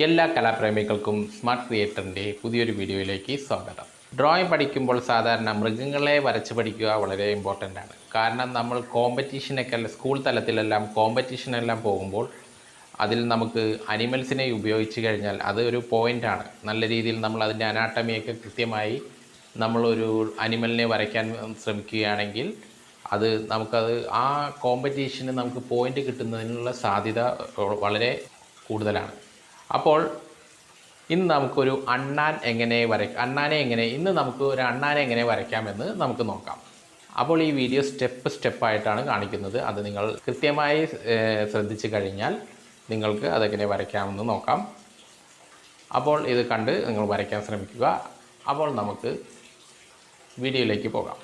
എല്ലാ കലാപ്രേമികൾക്കും സ്മാർട്ട് ക്രിയേറ്ററിൻ്റെ പുതിയൊരു വീഡിയോയിലേക്ക് സ്വാഗതം. ഡ്രോയിങ് പഠിക്കുമ്പോൾ സാധാരണ മൃഗങ്ങളെ വരച്ച് പഠിക്കുക വളരെ ഇമ്പോർട്ടൻ്റ് ആണ്. കാരണം നമ്മൾ കോമ്പറ്റീഷനൊക്കെ സ്കൂൾ തലത്തിലെല്ലാം കോമ്പറ്റീഷനെല്ലാം പോകുമ്പോൾ അതിൽ നമുക്ക് അനിമൽസിനെ ഉപയോഗിച്ച് കഴിഞ്ഞാൽ അത് ഒരു പോയിൻ്റാണ്. നല്ല രീതിയിൽ നമ്മൾ അതിൻ്റെ അനാട്ടമിയൊക്കെ കൃത്യമായി നമ്മളൊരു അനിമലിനെ വരയ്ക്കാൻ ശ്രമിക്കുകയാണെങ്കിൽ അത് നമുക്കത് ആ കോമ്പറ്റീഷന് നമുക്ക് പോയിൻ്റ് കിട്ടുന്നതിനുള്ള സാധ്യത വളരെ കൂടുതലാണ്. അപ്പോൾ ഇന്ന് നമുക്കൊരു ഇന്ന് നമുക്ക് ഒരു അണ്ണാനെ എങ്ങനെ വരയ്ക്കാമെന്ന് നമുക്ക് നോക്കാം. അപ്പോൾ ഈ വീഡിയോ സ്റ്റെപ്പായിട്ടാണ് കാണിക്കുന്നത്. അത് നിങ്ങൾ കൃത്യമായി ശ്രദ്ധിച്ചു കഴിഞ്ഞാൽ നിങ്ങൾക്ക് അതെങ്ങനെ വരയ്ക്കാമെന്ന് നോക്കാം. അപ്പോൾ ഇത് കണ്ട് നിങ്ങൾ വരയ്ക്കാൻ ശ്രമിക്കുക. അപ്പോൾ നമുക്ക് വീഡിയോയിലേക്ക് പോകാം.